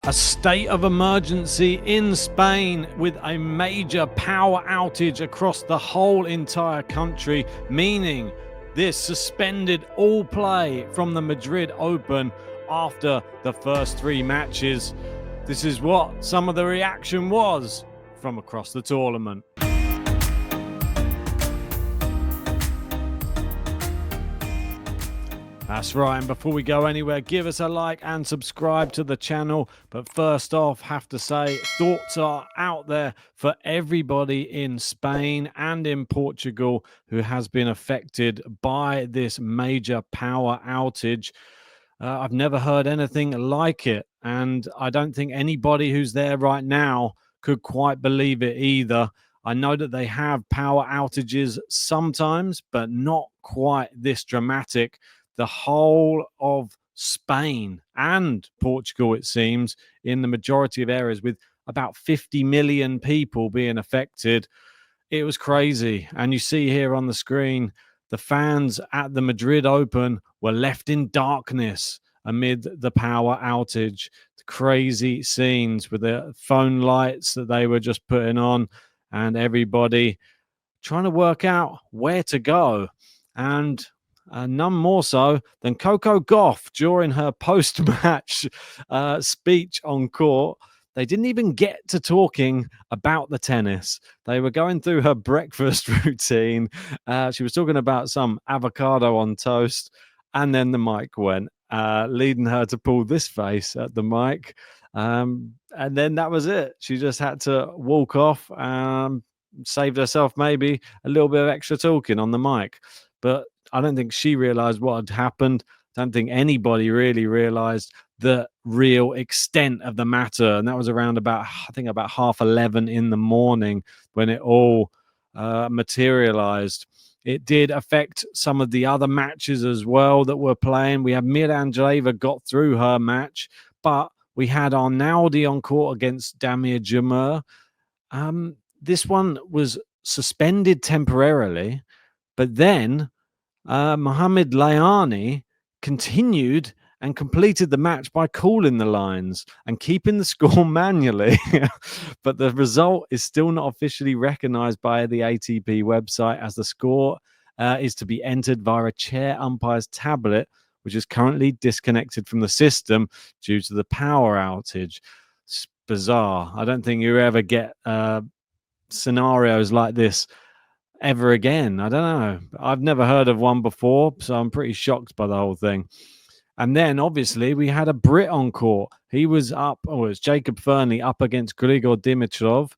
A state of emergency in Spain with a major power outage across the whole entire country, meaning this suspended all play from the Madrid Open after the first three matches. This is what some of the reaction was from across the tournament. That's right, and before we go anywhere, give us a like and subscribe to the channel. But first off, have to say, thoughts are out there for everybody in Spain and in Portugal who has been affected by this major power outage. I've never heard anything like it, and I don't think anybody who's there right now could quite believe it either. I know that they have power outages sometimes, but not quite this dramatic. The whole of Spain and Portugal, it seems, in the majority of areas, with about 50 million people being affected. It was crazy. And you see here on the screen, the fans at the Madrid Open were left in darkness amid the power outage. The crazy scenes with the phone lights that they were just putting on and everybody trying to work out where to go. And none more so than Coco Gauff during her post-match speech on court. They didn't even get to talking about the tennis. They were going through her breakfast routine. She was talking about some avocado on toast, and then the mic went, leading her to pull this face at the mic. And then that was it. She just had to walk off, saved herself maybe a little bit of extra talking on the mic. But I don't think she realized what had happened. I don't think anybody really realized the real extent of the matter. And that was around about 11:30 in the morning when it all materialized. It did affect some of the other matches as well that were playing. We had Andreeva got through her match, but we had Arnaldi on court against Damir Jamur. This one was suspended temporarily, but then Mohamed Layani continued and completed the match by calling the lines and keeping the score manually. But the result is still not officially recognized by the ATP website, as the score is to be entered via a chair umpire's tablet, which is currently disconnected from the system due to the power outage. It's bizarre. I don't think you ever get scenarios like this ever again. I don't know. I've never heard of one before, so I'm pretty shocked by the whole thing. And then obviously we had a Brit on court. He was up, it's Jacob Fernley up against Grigor Dimitrov.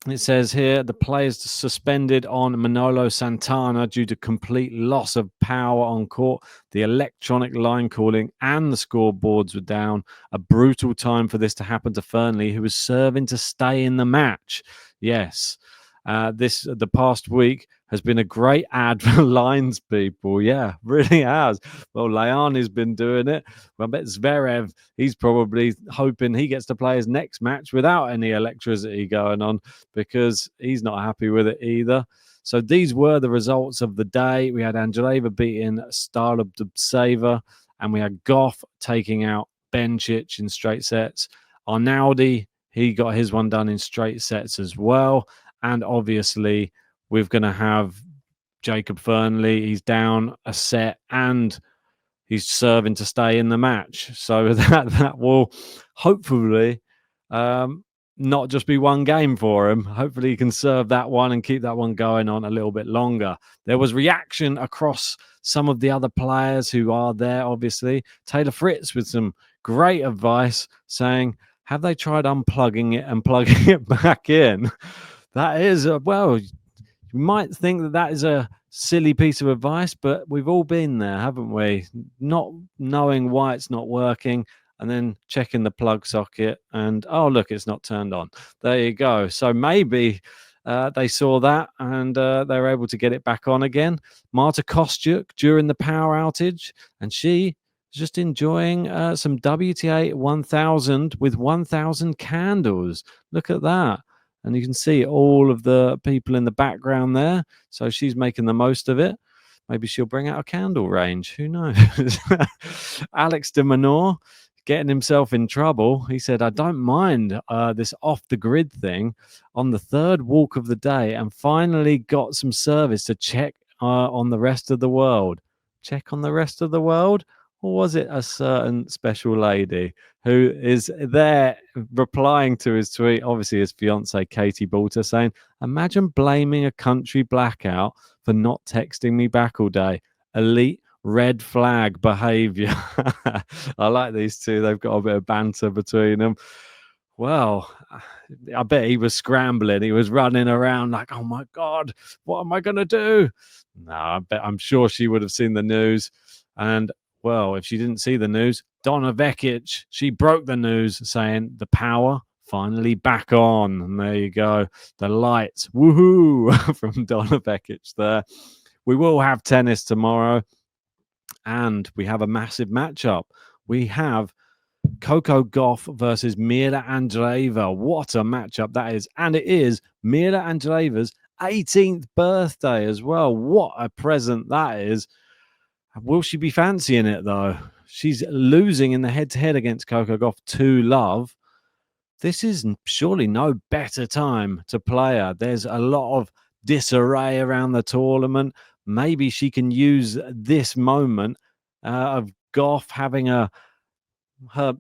It says here the players suspended on Manolo Santana due to complete loss of power on court. The electronic line calling and the scoreboards were down. A brutal time for this to happen to Fernley, who was serving to stay in the match. Yes. The past week has been a great ad for lines people. Yeah, really has. Well, Layani's been doing it. Well, I bet Zverev, he's probably hoping he gets to play his next match without any electricity going on, because he's not happy with it either. So these were the results of the day. We had Andreeva beating Starlub Dubtseva, and we had Gauff taking out Bencic in straight sets. Arnaldi, he got his one done in straight sets as well. And obviously, we're going to have Jacob Fernley. He's down a set and he's serving to stay in the match. So that will hopefully not just be one game for him. Hopefully, he can serve that one and keep that one going on a little bit longer. There was reaction across some of the other players who are there, obviously. Taylor Fritz with some great advice saying, have they tried unplugging it and plugging it back in? That is, well, you might think that is a silly piece of advice, but we've all been there, haven't we? Not knowing why it's not working and then checking the plug socket and, oh, look, it's not turned on. There you go. So maybe they saw that and they were able to get it back on again. Marta Kostyuk during the power outage, and she was just enjoying some WTA 1000 with 1000 candles. Look at that. And you can see all of the people in the background there. So she's making the most of it. Maybe she'll bring out a candle range. Who knows? Alex de Minaur getting himself in trouble. He said, I don't mind this off the grid thing on the third walk of the day, and finally got some service to check on the rest of the world. Check on the rest of the world? Or was it a certain special lady who is there replying to his tweet? Obviously, his fiance, Katie Balter, saying, imagine blaming a country blackout for not texting me back all day. Elite red flag behavior. I like these two. They've got a bit of banter between them. Well, I bet he was scrambling. He was running around like, oh my God, what am I going to do? No, I'm sure she would have seen the news. And well, if she didn't see the news, Donna Vekic, she broke the news saying the power finally back on. And there you go. The lights, woohoo, from Donna Vekic there. We will have tennis tomorrow. And we have a massive matchup. We have Coco Gauff versus Mirra Andreeva. What a matchup that is. And it is Mirra Andreeva's 18th birthday as well. What a present that is. Will she be fancying it, though? She's losing in the head-to-head against Coco Gauff 2-love. This is surely no better time to play her. There's a lot of disarray around the tournament. Maybe she can use this moment of Gauff having her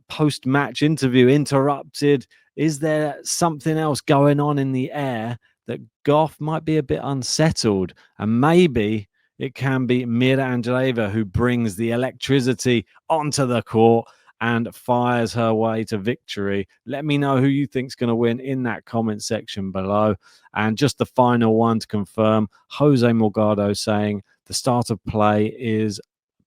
post-match interview interrupted. Is there something else going on in the air that Gauff might be a bit unsettled? And maybe it can be Mirra Andreeva who brings the electricity onto the court and fires her way to victory. Let me know who you think's going to win in that comment section below. And just the final one to confirm, Jose Morgado saying the start of play is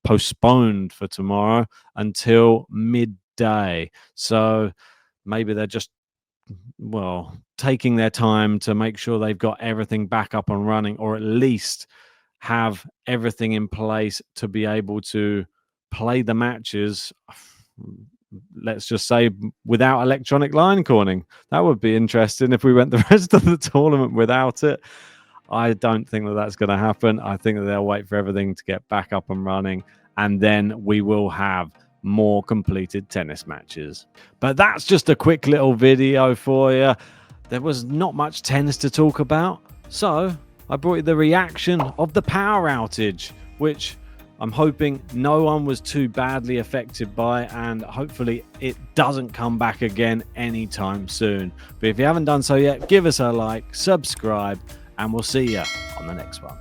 postponed for tomorrow until midday. So maybe they're just, well, taking their time to make sure they've got everything back up and running, or at least have everything in place to be able to play the matches, let's just say, without electronic line corning. That would be interesting if we went the rest of the tournament without it. I don't think that that's going to happen. I think that they'll wait for everything to get back up and running, and then we will have more completed tennis matches. But that's just a quick little video for you. There was not much tennis to talk about, so I brought you the reaction of the power outage, which I'm hoping no one was too badly affected by, and hopefully it doesn't come back again anytime soon. But if you haven't done so yet, give us a like, subscribe, and we'll see you on the next one.